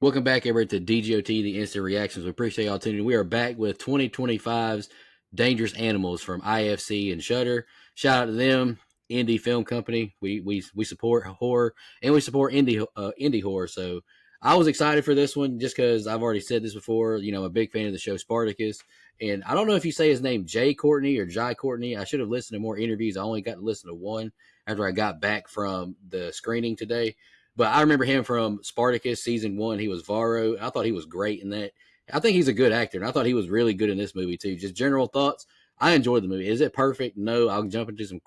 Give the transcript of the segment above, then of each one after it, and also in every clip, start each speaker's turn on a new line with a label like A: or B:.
A: Welcome back, everybody, to DGOT, the Instant Reactions. We appreciate y'all tuning in. We are back with 2025's Dangerous Animals from IFC and Shudder. Shout out to them, indie film company. We support horror and we support indie horror. So I was excited for this one just because I've already said this before. You know, I'm a big fan of the show Spartacus, and I don't know if you say his name Jay Courtney or Jai Courtney. I should have listened to more interviews. I only got to listen to one after I got back from the screening today. But I remember him from Spartacus season 1. He was Varro. I thought he was great in that. I think he's a good actor, and I thought he was really good in this movie too. Just general thoughts. I enjoyed the movie. Is it perfect? No. I'll jump into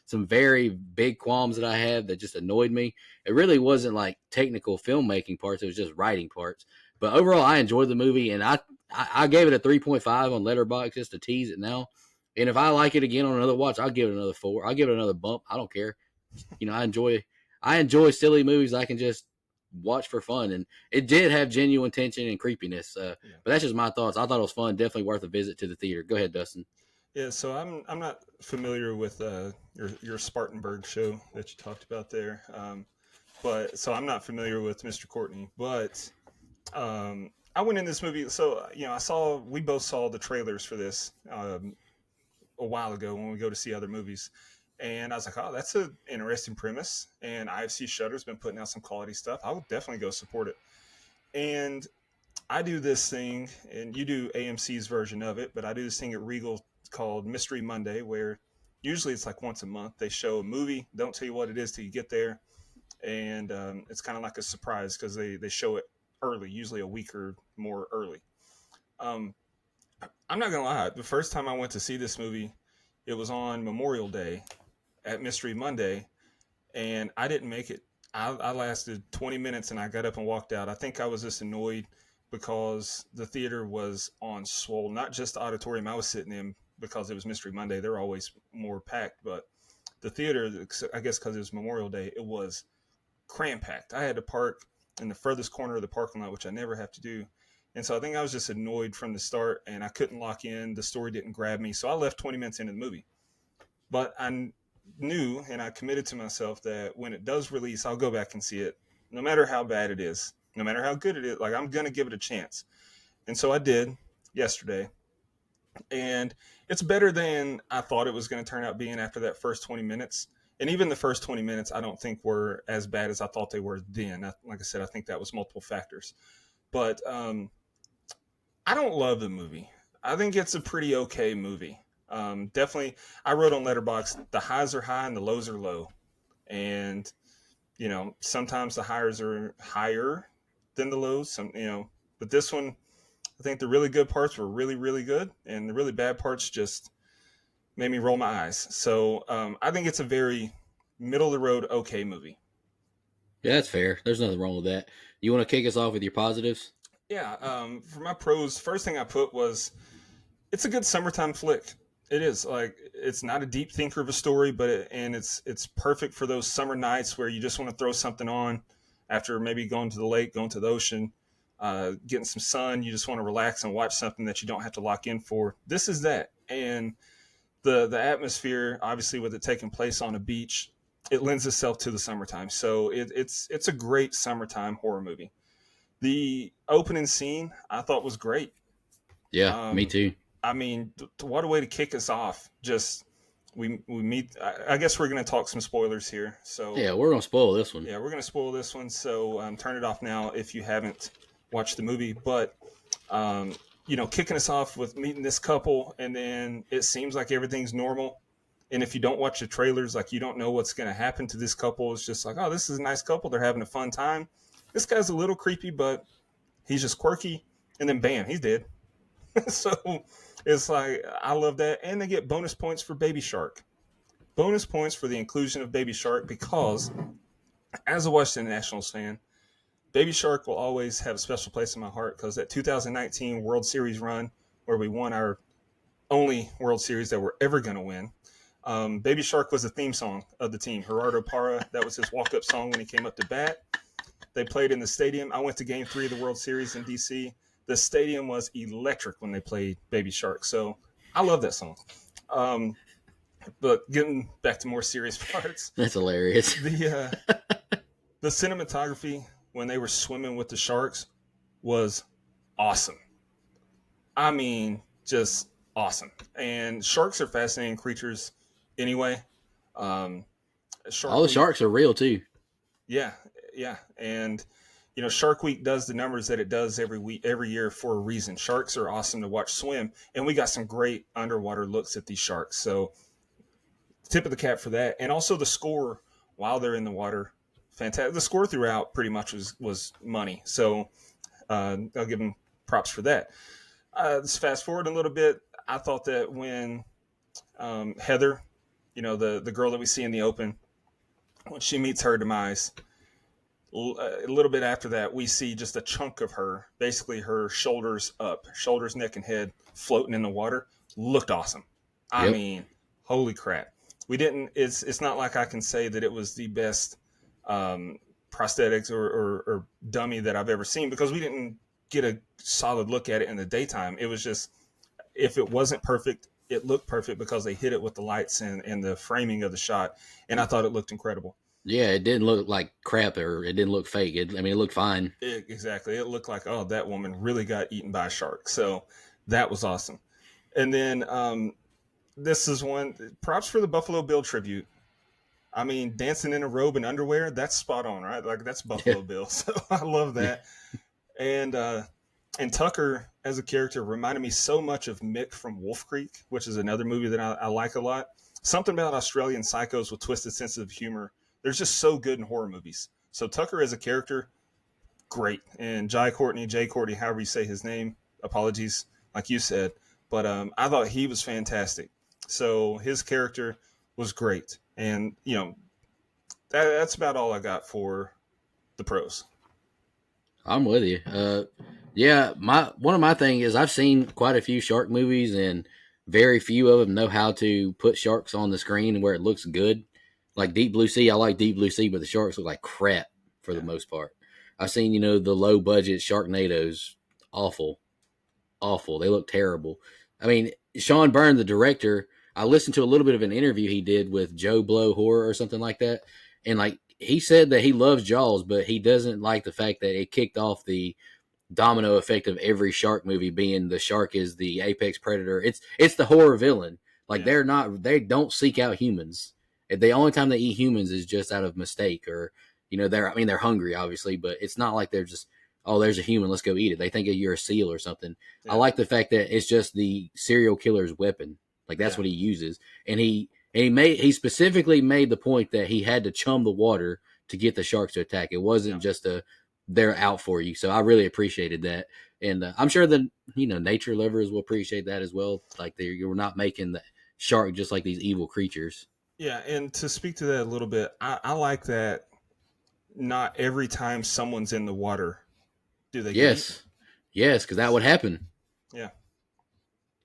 A: some very big qualms that I had that just annoyed me. It really wasn't like technical filmmaking parts. It was just writing parts. But overall, I enjoyed the movie, and I gave it a 3.5 on Letterboxd just to tease it now. And if I like it again on another watch, I'll give it another 4. I'll give it another bump. I don't care. You know, I enjoy silly movies I can just watch for fun, and it did have genuine tension and creepiness. But that's just my thoughts. I thought it was fun, definitely worth a visit to the theater. Go ahead, Dustin.
B: Yeah, so I'm not familiar with your Spartanburg show that you talked about there, but so I'm not familiar with Mr. Courtney. But I went in this movie, so we both saw the trailers for this a while ago when we go to see other movies, and I was like, oh, that's an interesting premise. And IFC Shudder's been putting out some quality stuff. I would definitely go support it. And I do this thing, and you do AMC's version of it, but I do this thing at Regal called Mystery Monday, where usually it's like once a month they show a movie, don't tell you what it is till you get there, and it's kind of like a surprise because they show it early, usually a week or more early. Um, I'm not gonna lie, the first time I went to see this movie, it was on Memorial Day at Mystery Monday, and I didn't make it. I lasted 20 minutes and I got up and walked out. I think I was just annoyed because the theater was on swole, not just the auditorium I was sitting in because it was Mystery Monday. They're always more packed, but the theater, I guess because it was Memorial Day, it was cram packed. I had to park in the furthest corner of the parking lot, which I never have to do. And so I think I was just annoyed from the start and I couldn't lock in. The story didn't grab me. So I left 20 minutes into the movie. But I knew and I committed to myself that when it does release, I'll go back and see it, no matter how bad it is, no matter how good it is. Like, I'm going to give it a chance. And so I did yesterday. And it's better than I thought it was going to turn out being after that first 20 minutes. And even the first 20 minutes, I don't think were as bad as I thought they were then. Like I said, I think that was multiple factors. But I don't love the movie. I think it's a pretty okay movie. Definitely, I wrote on Letterboxd, the highs are high and the lows are low. And, sometimes the highs are higher than the lows. But this one, I think the really good parts were really, really good. And the really bad parts just made me roll my eyes. So I think it's a very middle of the road, okay movie.
A: Yeah, that's fair. There's nothing wrong with that. You want to kick us off with your positives?
B: Yeah. For my pros, first thing I put was it's a good summertime flick. It is like it's not a deep thinker of a story, but it's perfect for those summer nights where you just want to throw something on after maybe going to the lake, going to the ocean, getting some sun. You just want to relax and watch something that you don't have to lock in for. This is that, and the atmosphere, obviously, with it taking place on a beach, it lends itself to the summertime. So it's a great summertime horror movie. The opening scene I thought was great.
A: Yeah, me
B: Um,
A: too.
B: I mean, what a way to kick us off! Just we meet. I guess we're going to talk some spoilers here. So
A: Yeah, we're gonna spoil this one.
B: yeah, we're going to spoil this one. So turn it off now if you haven't watched the movie. But um, kicking us off with meeting this couple, and then it seems like everything's normal. And if you don't watch the trailers, like, you don't know what's going to happen to this couple. It's just like, oh, this is a nice couple. They're having a fun time. This guy's a little creepy, but he's just quirky. And then bam, he's dead. So it's like, I love that. And they get bonus points for Baby Shark. Bonus points for the inclusion of Baby Shark because, as a Washington Nationals fan, Baby Shark will always have a special place in my heart because that 2019 World Series run where we won our only World Series that we're ever going to win. Baby Shark was the theme song of the team. Gerardo Parra, that was his walk-up song when he came up to bat. They played in the stadium. I went to Game 3 of the World Series in D.C. The stadium was electric when they played Baby Shark. So I love that song. Um, but getting back to more serious parts,
A: That's hilarious.
B: the the cinematography when they were swimming with the sharks was awesome. I mean, just awesome. And sharks are fascinating creatures anyway. Um,
A: All
B: Shark
A: the
B: Week,
A: sharks are real too.
B: yeah, yeah. And Shark Week does the numbers that it does every week, every year for a reason. Sharks are awesome to watch swim, and we got some great underwater looks at these sharks. So tip of the cap for that, and also the score while they're in the water, fantastic. The score throughout pretty much was money. So I'll give them props for that. Let's fast forward a little bit. I thought that when Heather, the girl that we see in the open, when she meets her demise, a little bit after that, we see just a chunk of her, basically her shoulders up, shoulders, neck, and head floating in the water. Looked awesome. I
A: Yep.
B: mean, holy crap. We didn't. It's not like I can say that it was the best um, prosthetics or dummy that I've ever seen, because we didn't get a solid look at it in the daytime. It was just, if it wasn't perfect, it looked perfect because they hit it with the lights and the framing of the shot, and I thought it looked incredible.
A: Yeah, it didn't look like crap or it didn't look fake. I mean, it looked fine.
B: Exactly. It looked like, oh, that woman really got eaten by a shark. So that was awesome. And then this is one, props for the Buffalo Bill tribute. I mean, dancing in a robe and underwear, that's spot on, right? Like, that's
A: Yeah.
B: Buffalo Bill. So I love that. And and Tucker as a character reminded me so much of Mick from Wolf Creek, which is another movie that I like a lot. Something about Australian psychos with twisted sense of humor. They're just so good in horror movies. So Tucker as a character, great. And Jai Courtney, however you say his name, apologies, like you said. But I thought he was fantastic. So his character was great. And, that's about all I got for the pros.
A: I'm with you. Yeah, my one of my thing is I've seen quite a few shark movies, and very few of them know how to put sharks on the screen where it looks good. Like Deep Blue Sea, I like Deep Blue Sea, but the sharks look like crap for the
B: Yeah.
A: most part. I've seen the low budget Sharknadoes, awful, awful. They look terrible. I mean, Sean Byrne, the director, I listened to a little bit of an interview he did with Joe Blow Horror or something like that, and like he said that he loves Jaws, but he doesn't like the fact that it kicked off the domino effect of every shark movie being the shark is the apex predator. It's the horror villain. Like
B: Yeah.
A: they don't seek out humans. The only time they eat humans is just out of mistake, or they're hungry obviously, but it's not like they're just, oh, there's a human, let's go eat it. They think you're a seal or something. I
B: Yeah.
A: like the fact that it's just the serial killer's weapon. Like that's
B: Yeah.
A: what he uses, and he specifically made the point that he had to chum the water to get the sharks to attack. It
B: Yeah.
A: wasn't just they're out for you. So I really appreciated that, and I'm sure that nature lovers will appreciate that as well. Like you're not making the shark just like these evil creatures.
B: Yeah. And to speak to that a little bit, I like that not every time someone's in the water do they get eaten.
A: Yes, yes, because that would happen.
B: Yeah.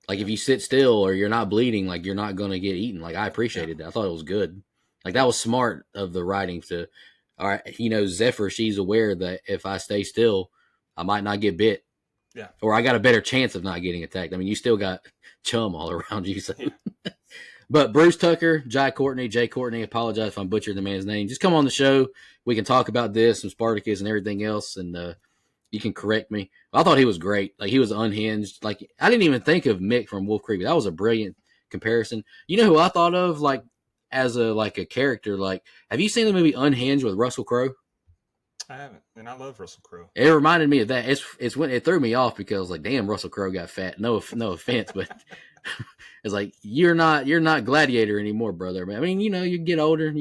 A: Like
B: Yeah.
A: if you sit still or you're not bleeding, like you're not going to get eaten. Like I
B: Yeah.
A: appreciated that. I thought it was good. Like
B: Yeah.
A: that was smart of the writing to, all right, Zephyr, she's aware that if I stay still, I might not get bit,
B: Yeah.
A: or I got a better chance of not getting attacked. I mean, you still got chum all around you. So.
B: Yeah.
A: But Bruce Tucker, Jai Courtney, apologize if I'm butchering the man's name. Just come on the show. We can talk about this and Spartacus and everything else, and you can correct me. I thought he was great. Like he was unhinged. Like I didn't even think of Mick from Wolf Creek. That was a brilliant comparison. You know who I thought of like as a character? Like, have you seen the movie Unhinged with Russell Crowe?
B: I haven't, and I love Russell Crowe.
A: It reminded me of that. It's when it threw me off because like, damn, Russell Crowe got fat. No offense, but it's like you're not Gladiator anymore, brother. I mean, you get older,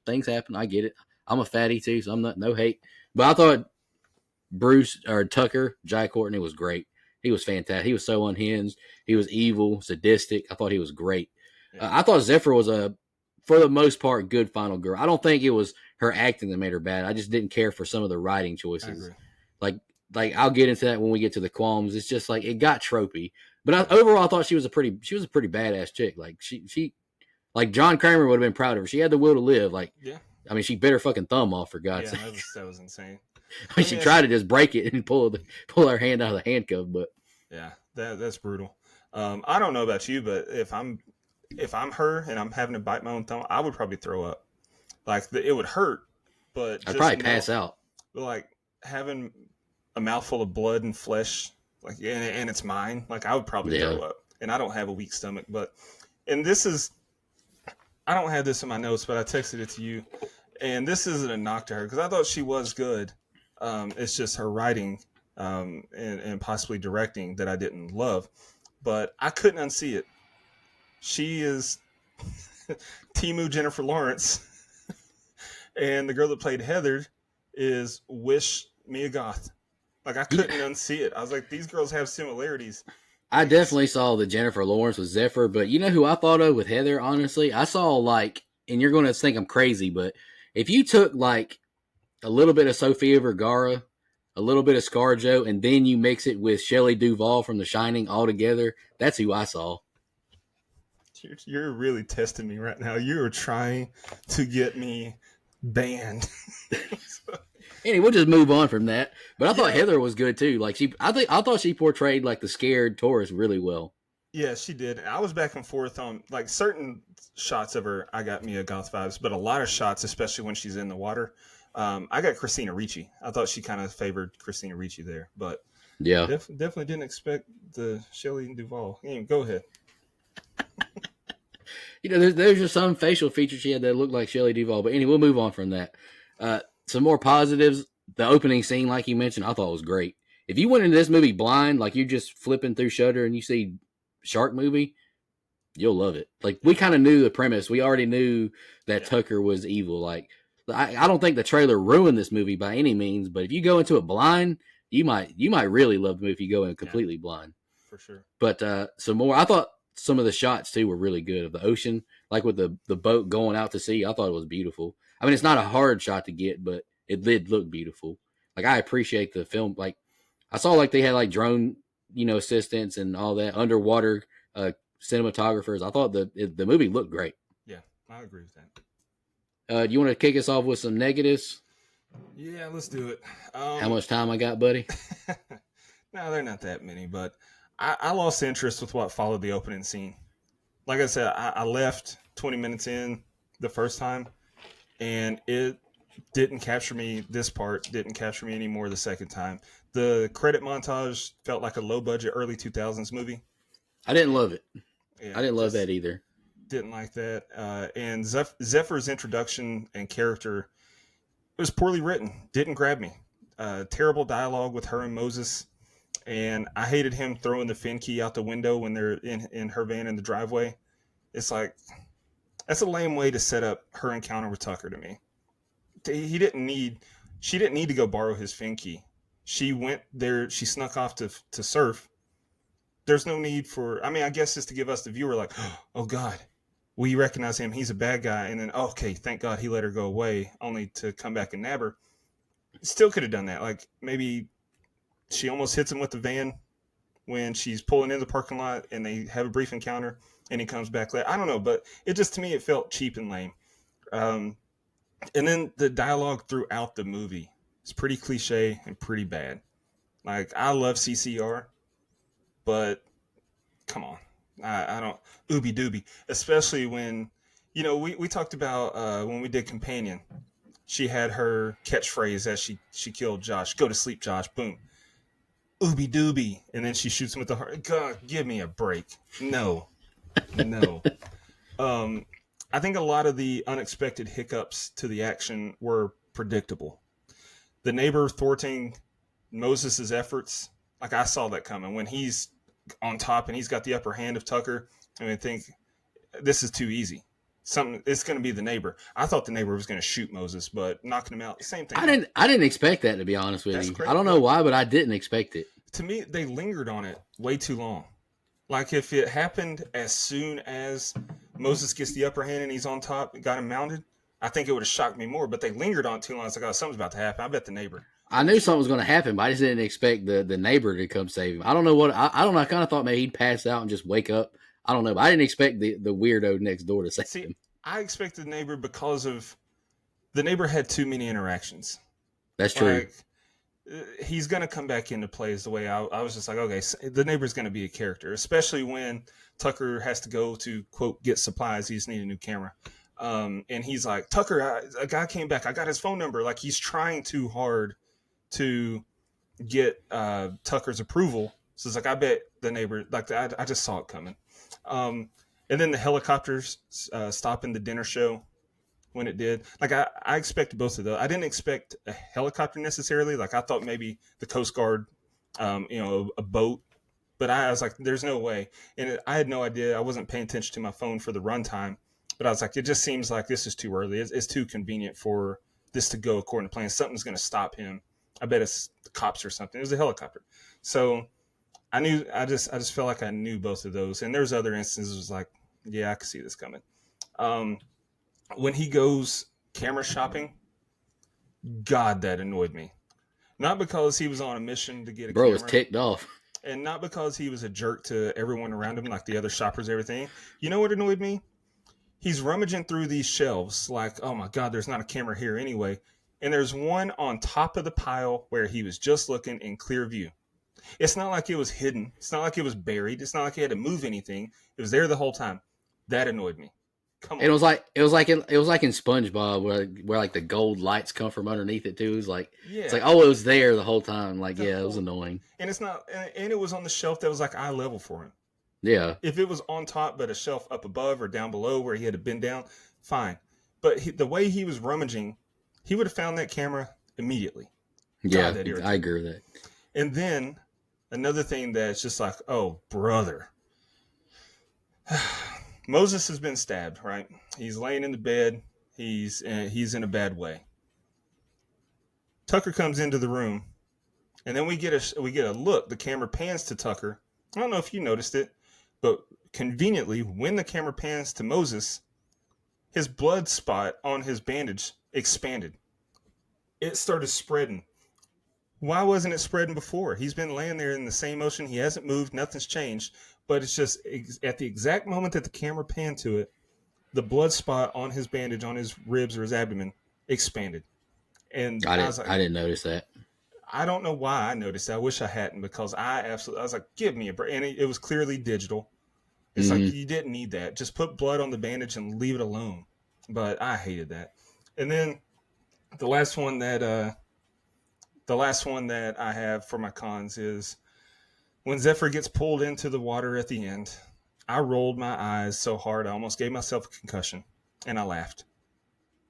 A: things happen. I get it. I'm a fatty too, so I'm not no hate. But I thought Bruce or Tucker, Jai Courtney was great. He was fantastic. He was so unhinged. He was evil, sadistic. I thought he was great.
B: Yeah.
A: I thought Zephyr was for the most part, good final girl. I don't think it was her acting that made her bad. I just didn't care for some of the writing
B: I
A: choices.
B: agree.
A: Like I'll get into that when we get to the qualms. It's just like it got tropey. But overall, I thought she was a pretty badass chick. Like she like John Kramer would have been proud of her. She had the will to live. Like
B: Yeah.
A: I mean, she bit her fucking thumb off for God's
B: Yeah.
A: sake.
B: That was insane.
A: I mean, she tried to just break it and pull her hand out of the handcuff, but
B: Yeah, that's brutal. I don't know about you, but if I'm her and I'm having to bite my own thumb, I would probably throw up. Like it would hurt, but
A: I'd
B: just
A: probably pass out.
B: like having a mouthful of blood and flesh, like, and it's mine, like I would probably
A: Yeah.
B: throw up. And I don't have a weak stomach, but and this is I don't have this in my notes, but I texted it to you. And this isn't a knock to her because I thought she was good. It's just her writing and possibly directing that I didn't love, but I couldn't unsee it. She is Timu Jennifer Lawrence, and the girl that played Heather is Wish Mia Goth. Like I couldn't unsee it. I was like, these girls have similarities.
A: I definitely saw the Jennifer Lawrence with Zephyr, but you know who I thought of with Heather, honestly? I saw like, and you're going to think I'm crazy, but if you took like a little bit of Sofia Vergara, a little bit of ScarJo, and then you mix it with Shelley Duvall from The Shining all together, that's who I saw.
B: You're really testing me right now. You are trying to get me banned.
A: Anyway, we'll just move on from that. But I thought Heather was good too. Like I thought she portrayed like the scared tourist really well.
B: Yeah, she did. I was back and forth on like certain shots of her. I got Mia Goth vibes, but a lot of shots, especially when she's in the water, I got Christina Ricci. I thought she kind of favored Christina Ricci there, but
A: yeah,
B: definitely didn't expect the Shelley Duvall. Go ahead.
A: You know, there's just some facial features she had that looked like Shelley Duvall. But anyway, we'll move on from that. Some more positives. The opening scene, like you mentioned, I thought was great. If you went into this movie blind, like you're just flipping through Shudder and you see Shark Movie, you'll love it. Like we kind of knew the premise. We already knew that Tucker was evil. Like I don't think the trailer ruined this movie by any means, but if you go into it blind, you might really love the movie if you go in completely blind.
B: For sure.
A: But some more, I thought some of the shots too were really good of the ocean, like with the boat going out to sea. I thought it was beautiful. I mean, it's not a hard shot to get, but it did look beautiful. Like I appreciate the film. Like I saw like they had like drone, assistants and all that underwater cinematographers. I thought the movie looked great.
B: Yeah, I agree with that.
A: Do you want to kick us off with some negatives?
B: Yeah, let's do it.
A: How much time I got, buddy?
B: No, they're not that many, but I lost interest with what followed the opening scene. Like I said, I left 20 minutes in the first time, and it didn't capture me. This part didn't capture me anymore the second time. The credit montage felt like a low-budget early 2000s movie.
A: I didn't love it.
B: Yeah,
A: I didn't love that either.
B: Didn't like that. And Zephyr's introduction and character was poorly written. Didn't grab me. Terrible dialogue with her and Moses. And I hated him throwing the fin key out the window when they're in her van in the driveway. It's like, that's a lame way to set up her encounter with Tucker to me. She didn't need to go borrow his fin key. She went there, she snuck off to surf. There's no need for, I guess it's to give us the viewer like, oh God, we recognize him. He's a bad guy. And then, okay, thank God he let her go away only to come back and nab her. Still could have done that. Like maybe she almost hits him with the van when she's pulling in the parking lot and they have a brief encounter and he comes back later. I don't know, but to me, it felt cheap and lame. And then the dialogue throughout the movie is pretty cliche and pretty bad. Like, I love CCR, but come on. I don't, ooby dooby, especially when, we talked about when we did Companion, she had her catchphrase as she killed Josh, go to sleep, Josh, boom. Ooby dooby, and then she shoots him with the heart. God, give me a break. No. I think a lot of the unexpected hiccups to the action were predictable. The neighbor thwarting Moses' efforts, like I saw that coming. When he's on top and he's got the upper hand of Tucker, I think this is too easy. It's going to be the neighbor. I thought the neighbor was going to shoot Moses, but knocking him out, same thing.
A: I didn't expect that, to be honest with you. Crazy. I don't know why, but I didn't expect it.
B: To me, they lingered on it way too long. Like if it happened as soon as Moses gets the upper hand and he's on top and got him mounted, I think it would have shocked me more. But they lingered on it too long. It's like, oh, something's about to happen. I bet the neighbor.
A: I knew something was going to happen, but I just didn't expect the neighbor to come save him. I don't know what I don't know. I kind of thought maybe he'd pass out and just wake up. I don't know, but I didn't expect the weirdo next door to save him.
B: I expected the neighbor because of the neighbor had too many interactions.
A: That's true.
B: Like, he's going to come back into play is the way I was just like, okay, the neighbor's going to be a character, especially when Tucker has to go to, quote, get supplies. He just need a new camera. And he's like, Tucker, a guy came back. I got his phone number. Like he's trying too hard to get Tucker's approval. So it's like, I bet the neighbor, like, I just saw it coming. Um, and then the helicopters stopping the dinner show when it did. Like, I expected both of those. I didn't expect a helicopter necessarily. Like, I thought maybe the Coast Guard, a boat. But I was like, there's no way. And I had no idea. I wasn't paying attention to my phone for the runtime. But I was like, it just seems like this is too early. It's too convenient for this to go according to plan. Something's going to stop him. I bet it's the cops or something. It was a helicopter. So I knew. I just felt like I knew both of those. And there's other instances. It was like, yeah, I could see this coming. Um, when he goes camera shopping, God, that annoyed me. Not because he was on a mission to get a
A: Bro was
B: camera,
A: ticked off.
B: and not because he was a jerk to everyone around him, like the other shoppers, everything. You know what annoyed me? He's rummaging through these shelves, like, oh my God, there's not a camera here anyway. And there's one on top of the pile where he was just looking in clear view. It's not like it was hidden. It's not like it was buried. It's not like he had to move anything. It was there the whole time. That annoyed me. Come on.
A: It was like in SpongeBob where like the gold lights come from underneath it too. It's like
B: Yeah.
A: it's like, oh, it was there the whole time. Like,
B: The
A: yeah, it was
B: whole-
A: annoying.
B: And it's not, and it was on the shelf that was like eye level for him.
A: Yeah.
B: If it was on top, but a shelf up above or down below where he had to bend down, fine. But the way he was rummaging, he would have found that camera immediately.
A: Yeah,
B: that irritated
A: I agree with that.
B: And then another thing that's just like, oh, brother. Moses has been stabbed, right? He's laying in the bed. He's in a bad way. Tucker comes into the room, and then we get a look. The camera pans to Tucker. I don't know if you noticed it, but conveniently, when the camera pans to Moses, his blood spot on his bandage expanded. It started spreading. Why wasn't it spreading before? He's been laying there in the same motion. He hasn't moved. Nothing's changed. But it's just at the exact moment that the camera panned to it, the blood spot on his bandage, on his ribs or his abdomen, expanded. And I was like,
A: I didn't notice that.
B: I don't know why I noticed that. I wish I hadn't, because I was like, give me a break. And it was clearly digital. It's like, you didn't need that. Just put blood on the bandage and leave it alone. But I hated that. And then the last one that I have for my cons is when Zephyr gets pulled into the water at the end. I rolled my eyes so hard I almost gave myself a concussion, and I laughed.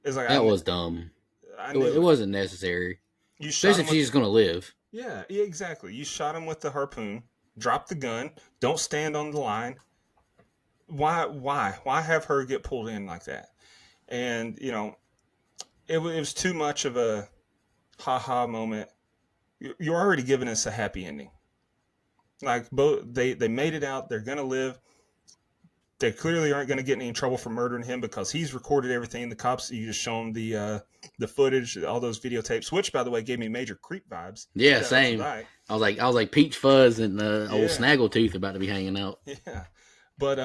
B: It's like,
A: That was dumb.
B: I
A: It wasn't necessary.
B: You shot
A: Especially
B: him
A: if she's going to live.
B: Yeah, exactly. You shot him with the harpoon. Drop the gun. Don't stand on the line. Why have her get pulled in like that? And it was too much of a ha-ha moment. You're already giving us a happy ending. Like, both they made it out. They're gonna live. They clearly aren't going to get in any trouble for murdering him because he's recorded everything. The cops, you just show them the footage, all those videotapes, which, by the way, gave me major creep vibes.
A: Yeah, same. I was like Peach Fuzz and old Snaggletooth about to be hanging out.
B: Yeah, but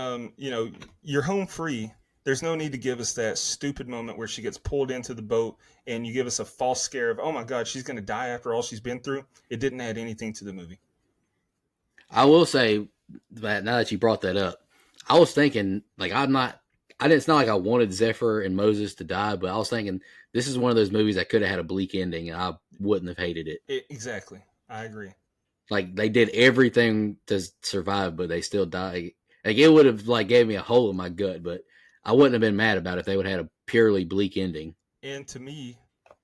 B: you're home free. There's no need to give us that stupid moment where she gets pulled into the boat and you give us a false scare of, oh my God, she's going to die after all she's been through. It didn't add anything to the movie.
A: I will say that now that you brought that up, I was thinking, like, it's not like I wanted Zephyr and Moses to die, but I was thinking this is one of those movies that could have had a bleak ending and I wouldn't have hated it.
B: Exactly. I agree.
A: Like, they did everything to survive, but they still died. Like, it would have, like, gave me a hole in my gut, but I wouldn't have been mad about it if they would have had a purely bleak ending.
B: And to me,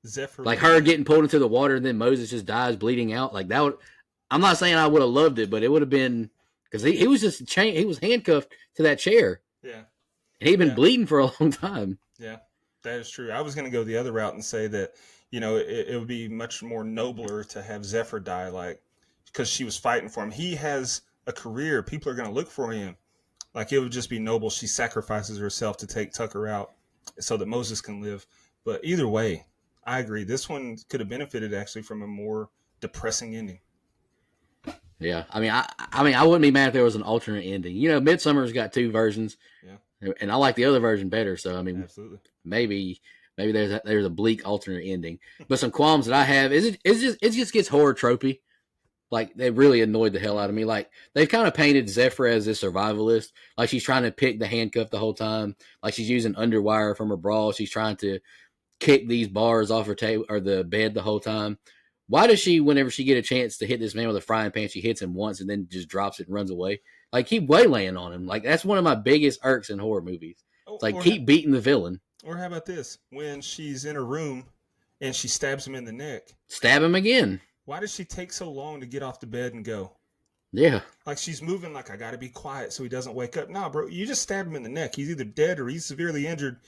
B: Zephyr,
A: like her getting pulled into the water and then Moses just dies bleeding out, like that would, I'm not saying I would have loved it, but it would have been, because he was just he was handcuffed to that chair.
B: Yeah.
A: And he'd been bleeding for a long time.
B: Yeah, that is true. I was going to go the other route and say that, it would be much more nobler to have Zephyr die, like, because she was fighting for him. He has a career. People are going to look for him. Like, it would just be noble. She sacrifices herself to take Tucker out so that Moses can live. But either way, I agree. This one could have benefited actually from a more depressing ending.
A: Yeah, I mean, I wouldn't be mad if there was an alternate ending. Midsummer's got two versions.
B: Yeah,
A: and I like the other version better. So I mean,
B: absolutely.
A: Maybe there's a bleak alternate ending. But some qualms that I have is it just gets horror tropey. Like, they really annoyed the hell out of me. Like, they've kind of painted Zephyr as this survivalist. Like, she's trying to pick the handcuff the whole time. Like, she's using underwire from her bra. She's trying to kick these bars off her table or the bed the whole time. Why does she, whenever she get a chance to hit this man with a frying pan, she hits him once and then just drops it and runs away? Like, keep waylaying on him. Like, that's one of my biggest irks in horror movies. It's like, keep beating the villain.
B: Or how about this? When she's in her room and she stabs him in the neck.
A: Stab him again.
B: Why does she take so long to get off the bed and go?
A: Yeah.
B: Like, she's moving like, I got to be quiet so he doesn't wake up. Nah, bro, you just stab him in the neck. He's either dead or he's severely injured.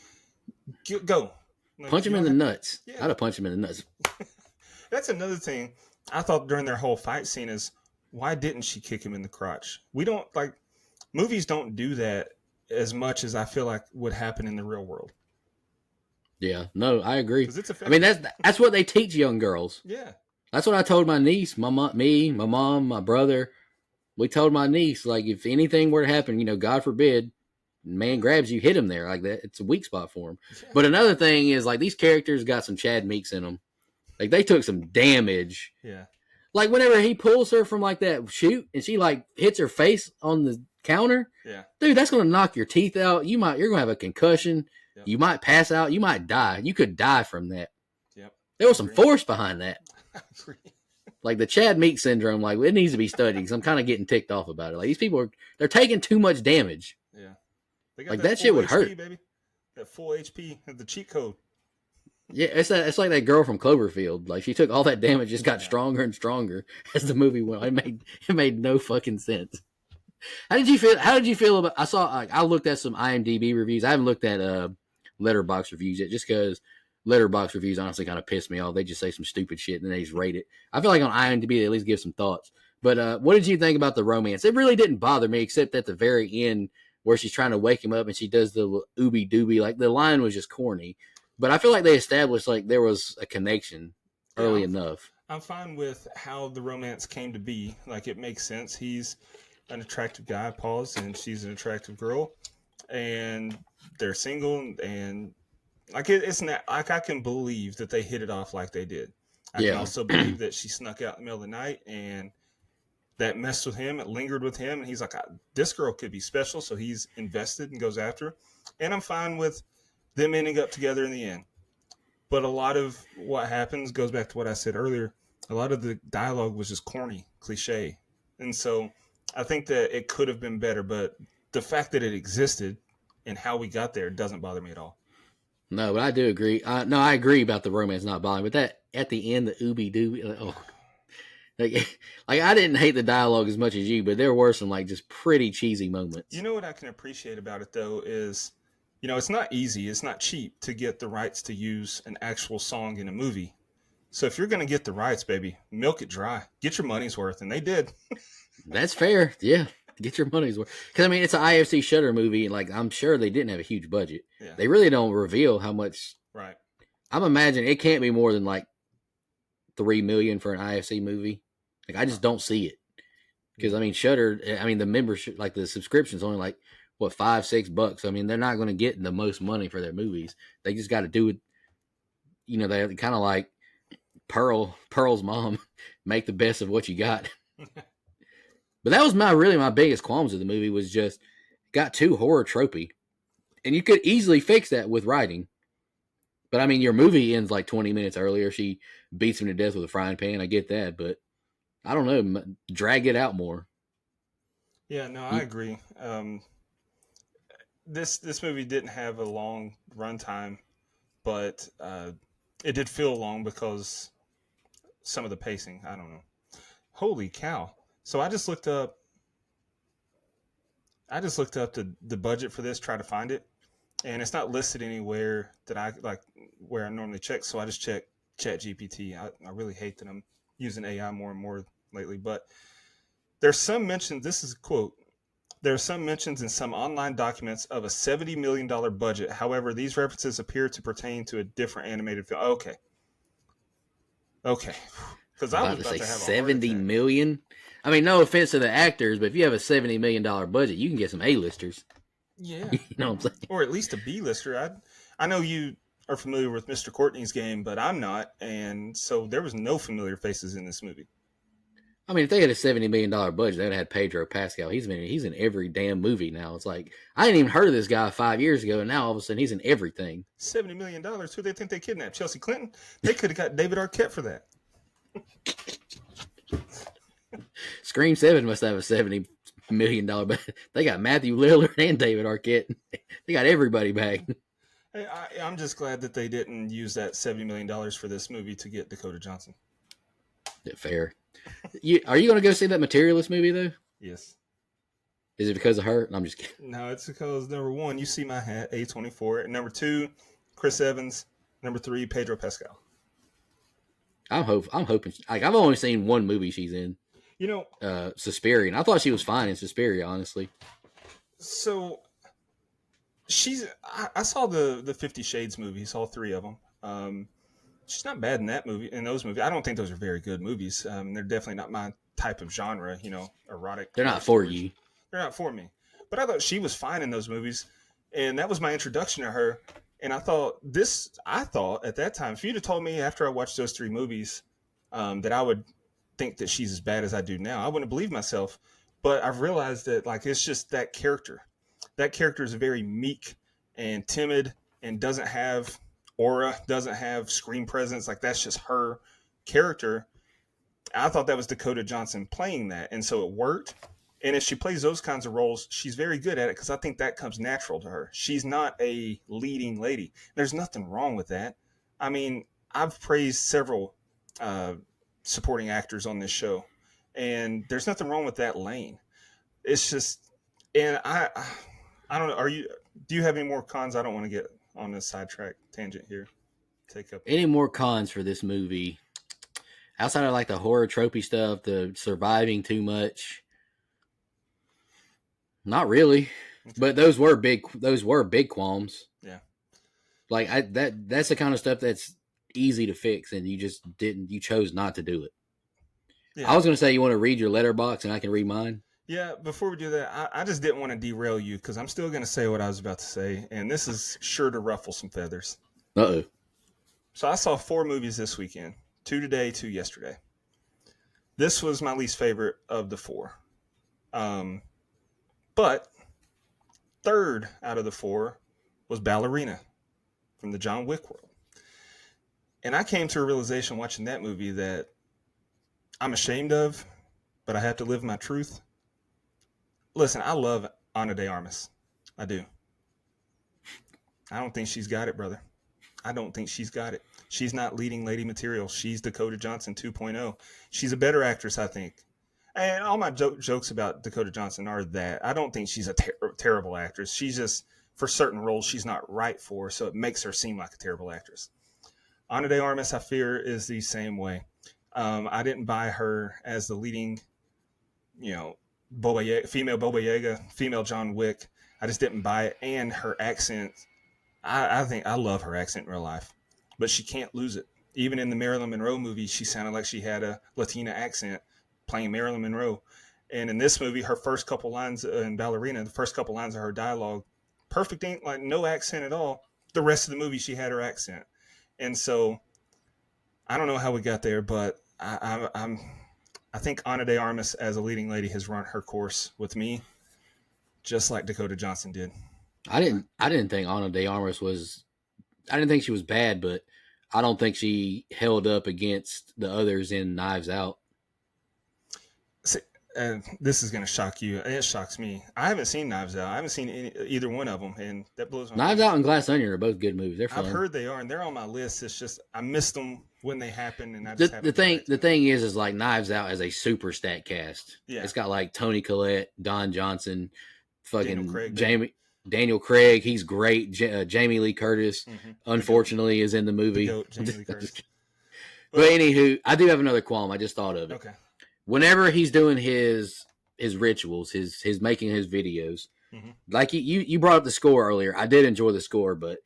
B: Go.
A: Like, punch him in the nuts. Yeah. I'd have punched him in the nuts.
B: That's another thing I thought during their whole fight scene is, why didn't she kick him in the crotch? We don't, like, movies don't do that as much as I feel like would happen in the real world.
A: Yeah, no, I agree.
B: It's
A: I mean, that's what they teach young girls.
B: Yeah.
A: That's what I told my niece, my mom, my brother. We told my niece, like, if anything were to happen, God forbid, man grabs you, hit him there like that. It's a weak spot for him. Yeah. But another thing is, like, these characters got some Chad Meeks in them. Like, they took some damage.
B: Yeah.
A: Like, whenever he pulls her from, like, that chute and she, like, hits her face on the counter.
B: Yeah.
A: Dude, that's going to knock your teeth out. You're going to have a concussion. Yep. You might pass out. You might die. You could die from that.
B: Yep.
A: There was some force behind that. Like, the Chad Meeks syndrome, like, it needs to be studied because I'm kind of getting ticked off about it. Like, these people they're taking too much damage.
B: Yeah. They got
A: like, that shit would
B: HP,
A: hurt.
B: Baby. That full HP, the cheat code.
A: Yeah, it's like that girl from Cloverfield. Like, she took all that damage, just got stronger and stronger as the movie went. It made no fucking sense. How did you feel about? I looked at some IMDb reviews. I haven't looked at Letterboxd reviews yet, just because Letterboxd reviews honestly kind of piss me off. They just say some stupid shit and then they just rate it. I feel like on IMDb they at least give some thoughts. But what did you think about the romance? It really didn't bother me, except at the very end where she's trying to wake him up and she does the ooby dooby. Like, the line was just corny. But I feel like they established, like, there was a connection early enough.
B: I'm fine with how the romance came to be. Like, it makes sense. He's an attractive guy, pause, and she's an attractive girl. And they're single, and, like, it's not, like, I can believe that they hit it off like they did. I can also believe that she snuck out in the middle of the night, and that messed with him. It lingered with him, and he's like, this girl could be special, so he's invested and goes after her. And I'm fine with them ending up together in the end. But a lot of what happens goes back to what I said earlier. A lot of the dialogue was just corny, cliche. And so I think that it could have been better, but the fact that it existed and how we got there doesn't bother me at all.
A: No, but I do agree. I agree about the romance not bothering me. But that, at the end, the ooby dooby, like I didn't hate the dialogue as much as you, but there were some, like, just pretty cheesy moments.
B: You know what I can appreciate about it, though, is, it's not easy. It's not cheap to get the rights to use an actual song in a movie. So if you're going to get the rights, baby, milk it dry. Get your money's worth. And they did.
A: That's fair. Yeah. Get your money's worth. Because, I mean, it's an IFC Shudder movie. And, like, I'm sure they didn't have a huge budget.
B: Yeah.
A: They really don't reveal how much.
B: Right.
A: I'm imagining it can't be more than, like, $3 million for an IFC movie. Like, I just don't see it. Because, I mean, Shudder, I mean, the membership, like, the subscription's only, like, what, $5-6? I mean, they're not going to get the most money for their movies. They just got to do it. They kind of like Pearl's mom, make the best of what you got. But that was my biggest qualms of the movie, was just got too horror tropey. And you could easily fix that with writing. But I mean, your movie ends like 20 minutes earlier. She beats him to death with a frying pan. I get that, but I don't know, drag it out more.
B: Yeah, no, I agree. This movie didn't have a long runtime, but it did feel long because some of the pacing. I don't know. Holy cow! So I just looked up. The budget for this, try to find it, and it's not listed anywhere that I like where I normally check. So I just checked ChatGPT. I really hate that I'm using AI more and more lately, but there's some mention. This is a quote. There are some mentions in some online documents of a $70 million budget. However, these references appear to pertain to a different animated film. Okay. Because I was about to have $70
A: million. I mean, no offense to the actors, but if you have a $70 million budget, you can get some A-listers.
B: Yeah.
A: You know what I'm saying?
B: Or at least a B-lister. I know you are familiar with Mr. Courtney's Game, but I'm not. And so there was no familiar faces in this movie.
A: I mean, if they had a $70 million budget, they would have had Pedro Pascal. He's in every damn movie now. It's like, I didn't even heard of this guy 5 years ago, and now all of a sudden he's in everything.
B: $70 million? Who they think they kidnapped? Chelsea Clinton? They could have got David Arquette for that.
A: Scream 7 must have a $70 million budget. They got Matthew Lillard and David Arquette. They got everybody back.
B: Hey, I'm just glad that they didn't use that $70 million for this movie to get Dakota Johnson.
A: Fair. Are you going to go see that Materialist movie, though?
B: Yes.
A: Is it because of her? I'm just kidding.
B: No, it's because number one, you see my hat, A24. And number two, Chris Evans. Number three, Pedro Pascal.
A: I'm hoping. Like, I've only seen one movie she's in.
B: You know,
A: Suspiria. I thought she was fine in Suspiria, honestly.
B: So I saw the 50 Shades movies, all three of them. She's not bad in that movie. In those movies, I don't think those are very good movies. They're definitely not my type of genre. You know, erotic.
A: They're not for you.
B: They're not for me. But I thought she was fine in those movies, and that was my introduction to her. And I thought at that time, if you'd have told me after I watched those three movies that I would think that she's as bad as I do now, I wouldn't believe myself. But I've realized that like it's just that character. That character is very meek and timid and doesn't have aura, doesn't have screen presence. Like that's just her character. I thought that was Dakota Johnson playing that, and so it worked. And if she plays those kinds of roles, she's very good at it because I think that comes natural to her. She's not a leading lady. There's nothing wrong with that. I mean, I've praised several supporting actors on this show, and there's nothing wrong with that lane. It's just, and I don't know. Do you have any more cons? I don't want to get on this sidetrack tangent here. Take up
A: any more cons for this movie outside of like the horror tropey stuff, the surviving too much. Not really, but those were big qualms.
B: Yeah,
A: like that's the kind of stuff that's easy to fix, and you chose not to do it. Yeah. I was going to say, you want to read your letterbox, and I can read mine.
B: Yeah, before we do that, I just didn't want to derail you because I'm still going to say what I was about to say, and this is sure to ruffle some feathers.
A: Uh-oh.
B: So I saw 4 movies this weekend, 2 today, 2 yesterday. This was my least favorite of the 4. But third out of the 4 was Ballerina from the John Wick world. And I came to a realization watching that movie that I'm ashamed of, but I have to live my truth. Listen, I love Ana de Armas. I do. I don't think she's got it, brother. I don't think she's got it. She's not leading lady material. She's Dakota Johnson 2.0. She's a better actress, I think. And all my jokes about Dakota Johnson are that I don't think she's a terrible actress. She's just, for certain roles, she's not right for, so it makes her seem like a terrible actress. Ana de Armas, I fear, is the same way. I didn't buy her as the leading, female Baba Yaga, female John Wick. I just didn't buy it. And her accent, I think I love her accent in real life, but she can't lose it. Even in the Marilyn Monroe movie, she sounded like she had a Latina accent playing Marilyn Monroe. And in this movie, her first couple lines in Ballerina, the first couple lines of her dialogue, perfect, like no accent at all. The rest of the movie, she had her accent. And so I don't know how we got there, but I think Ana de Armas as a leading lady has run her course with me, just like Dakota Johnson did.
A: I didn't think Ana de Armas was. I didn't think she was bad, but I don't think she held up against the others in Knives Out.
B: See, this is going to shock you. It shocks me. I haven't seen Knives Out. I haven't seen either one of them, and that blows my mind.
A: Knives Out and Glass Onion are both good movies. They're fun.
B: I've heard they are, and they're on my list. It's just I missed them when they happen, and I
A: just the thing is like Knives Out as a super stat cast.
B: Yeah,
A: it's got like Toni Collette, Don Johnson, fucking
B: Daniel
A: Craig. He's great. Jamie Lee Curtis, unfortunately, is in the movie.
B: Jamie Lee Curtis.
A: But anywho, I do have another qualm. I just thought of it.
B: Okay.
A: Whenever he's doing his rituals, his making his videos, like you brought up the score earlier. I did enjoy the score, but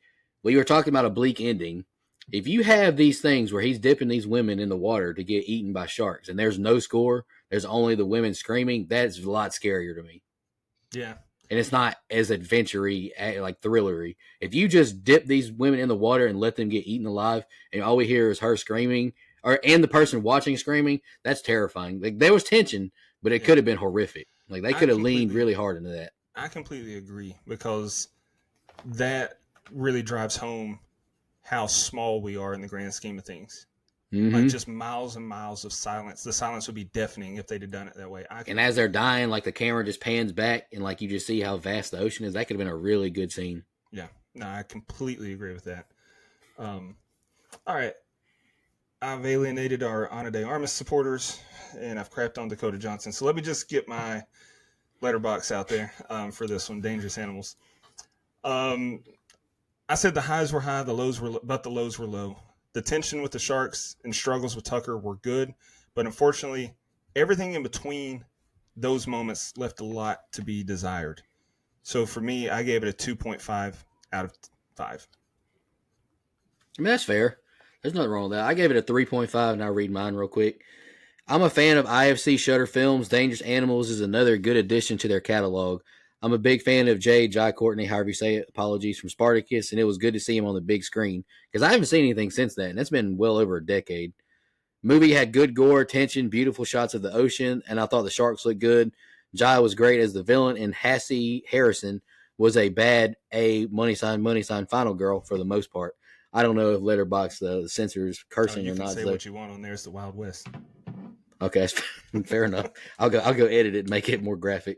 A: we were talking about a bleak ending. If you have these things where he's dipping these women in the water to get eaten by sharks, and there's no score, there's only the women screaming, that's a lot scarier to me.
B: Yeah.
A: And it's not as adventure-y, like thrillery. If you just dip these women in the water and let them get eaten alive, and all we hear is her screaming, and the person watching screaming, that's terrifying. Like there was tension, but it could have been horrific. Like they could have leaned really hard into that.
B: I completely agree because that really drives home how small we are in the grand scheme of things. like
A: Hmm.
B: just miles and miles of silence. The silence would be deafening if they'd have done it that way. I
A: And
B: can,
A: as they're dying, like the camera just pans back and like you just see how vast the ocean is. That could have been a really good scene.
B: yeah, no, I completely agree with that. Um, all right, I've alienated our Ana de Armas supporters, and I've crapped on Dakota Johnson. So let me just get my letterbox out there for this one, Dangerous Animals. Um, I said the highs were high, but the lows were low. The tension with the Sharks and struggles with Tucker were good, but unfortunately, everything in between those moments left a lot to be desired. So for me, I gave it a 2.5 out of 5.
A: I mean, that's fair. There's nothing wrong with that. I gave it a 3.5, and I'll read mine real quick. I'm a fan of IFC Shutter Films. Dangerous Animals is another good addition to their catalog. I'm a big fan of Jai Courtney, however you say it. Apologies, from Spartacus, and it was good to see him on the big screen because I haven't seen anything since then. That's been well over a decade. Movie had good gore, tension, beautiful shots of the ocean, and I thought the sharks looked good. Jai was great as the villain, and Hassie Harrison was a bad money sign final girl for the most part. I don't know if Letterbox the censors
B: Oh,
A: cursing
B: you
A: or
B: can
A: not.
B: say
A: So
B: what you want on there. It's the Wild West.
A: okay, that's fair enough. I'll go edit it and make it more graphic.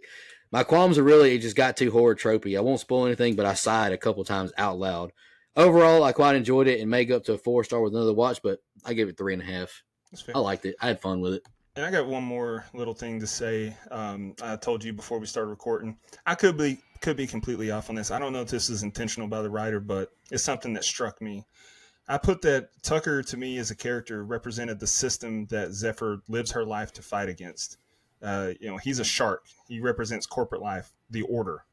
A: My qualms are really it just got too horror tropey. I won't spoil anything, but I sighed a couple times out loud. Overall, I quite enjoyed it and may go up to a 4 star with another watch, but I give it 3.5.
B: That's fair.
A: I liked it. I had fun with it.
B: And I got one more little thing to say. I told you before we started recording. I could be completely off on this. I don't know if this is intentional by the writer, but it's something that struck me. I put that Tucker to me as a character represented the system that Zephyr lives her life to fight against. He's a shark. He represents corporate life, the order.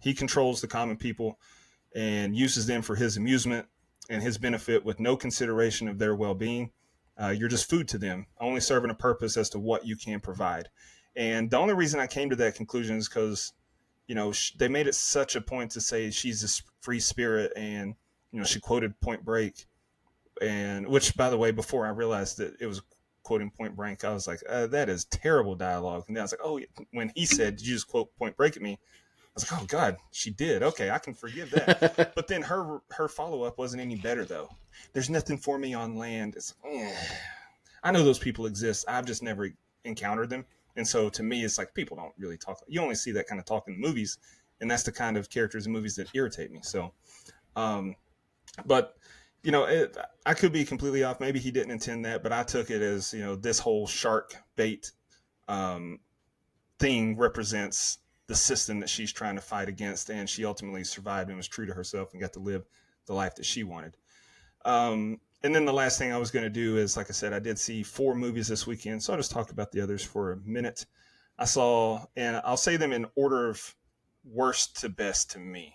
B: He controls the common people and uses them for his amusement and his benefit with no consideration of their well-being. You're just food to them, only serving a purpose as to what you can provide. And the only reason I came to that conclusion is because, they made it such a point to say she's a free spirit, and she quoted Point Break, and which, by the way, before I realized that it was quoting Point Break, I was like, that is terrible dialogue. And then I was like, oh, when he said, "Did you just quote Point Break at me?" I was like, oh God, she did. Okay, I can forgive that. But then her follow up wasn't any better though. There's nothing for me on land. It's I know those people exist. I've just never encountered them. And so to me, it's like people don't really talk. You only see that kind of talk in the movies, and that's the kind of characters in movies that irritate me. So, um, but I could be completely off. Maybe he didn't intend that, but I took it as this whole shark bait um, thing represents the system that she's trying to fight against, and she ultimately survived and was true to herself and got to live the life that she wanted. And then the last thing I was going to do is, like I said, I did see 4 movies this weekend, so I'll just talk about the others for a minute. I saw, and I'll say them in order of worst to best to me.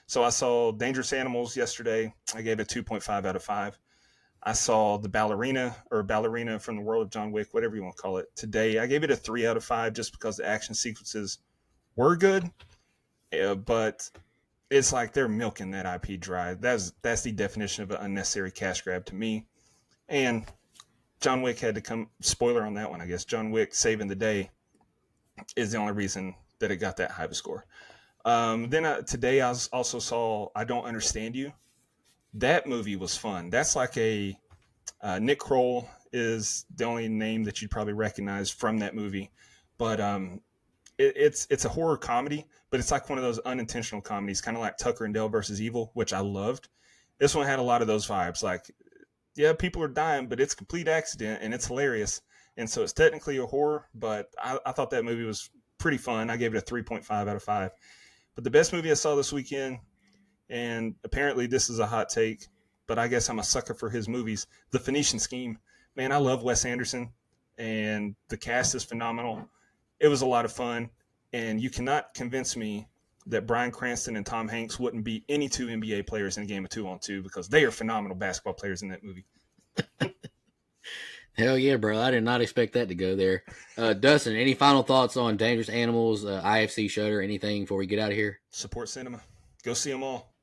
B: So I saw Dangerous Animals yesterday. I gave it 2.5 out of 5. I saw The Ballerina, or Ballerina from the World of John Wick, whatever you want to call it, today. I gave it a 3 out of 5 just because the action sequences were good, but it's like they're milking that IP dry. That's the definition of an unnecessary cash grab to me. And John Wick had to come. Spoiler on that one, I guess. John Wick saving the day is the only reason that it got that high of a score. Then today I also saw I Don't Understand You. That movie was fun. That's like a Nick Kroll is the only name that you'd probably recognize from that movie, but it's a horror comedy, but it's like one of those unintentional comedies, kind of like Tucker and Dale versus Evil, which I loved. This one had a lot of those vibes. Like, yeah, people are dying, but it's a complete accident and it's hilarious. And so it's technically a horror, but I thought that movie was pretty fun. I gave it a 3.5 out of 5. But the best movie I saw this weekend, and apparently this is a hot take, but I guess I'm a sucker for his movies, The Phoenician Scheme. Man, I love Wes Anderson, and the cast is phenomenal. It was a lot of fun, and you cannot convince me that Bryan Cranston and Tom Hanks wouldn't be any 2 NBA players in a game of 2-on-2 because they are phenomenal basketball players in that movie.
A: Hell yeah, bro. I did not expect that to go there. Dustin, any final thoughts on Dangerous Animals, IFC Shutter, anything before we get out of here?
B: Support cinema. Go see them all.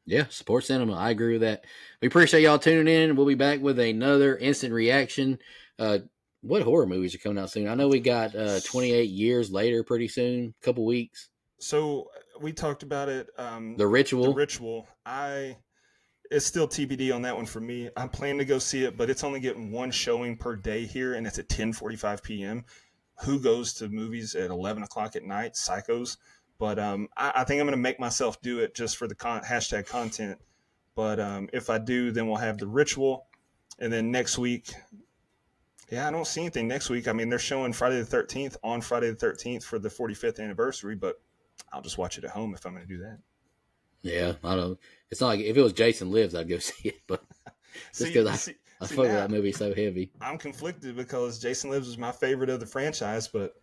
A: Yeah, support cinema. I agree with that. We appreciate y'all tuning in. We'll be back with another instant reaction. What horror movies are coming out soon? I know we got 28 Years Later pretty soon, a couple weeks.
B: So we talked about it.
A: The Ritual.
B: The Ritual. it's still TBD on that one for me. I'm planning to go see it, but it's only getting one showing per day here, and it's at 10:45 p.m. Who goes to movies at 11 o'clock at night? Psychos. But I think I'm going to make myself do it just for the hashtag content. But if I do, then we'll have The Ritual. And then next week, yeah, I don't see anything next week. I mean, they're showing Friday the 13th on Friday the 13th for the 45th anniversary, but I'll just watch it at home if I'm going to do that.
A: Yeah, I don't. It's not like if it was Jason Lives, I'd go see it, but just because I fuck with that movie so heavy.
B: I'm conflicted because Jason Lives was my favorite of the franchise, but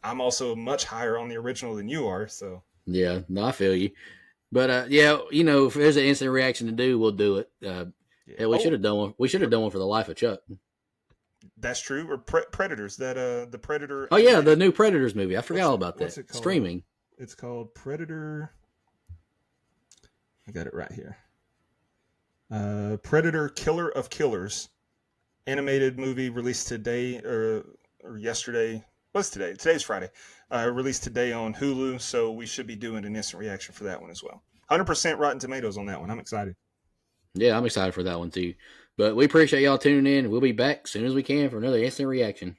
B: I'm also much higher on the original than you are. So
A: yeah, no, I feel you. But yeah, you know, if there's an instant reaction to do, we'll do it. Yeah, we should have done one. We should have done one for The Life of Chuck.
B: That's true. Or Predators. That the Predator.
A: Oh yeah, the new Predators movie. I forgot all about that. What's it called? Streaming.
B: It's called Predator. I got it right here. Predator: Killer of Killers, animated movie released today or yesterday. What's today? Today's Friday. Released today on Hulu, so we should be doing an instant reaction for that one as well. 100% Rotten Tomatoes on that one. I'm excited.
A: Yeah, I'm excited for that one too. But we appreciate y'all tuning in. We'll be back as soon as we can for another instant reaction.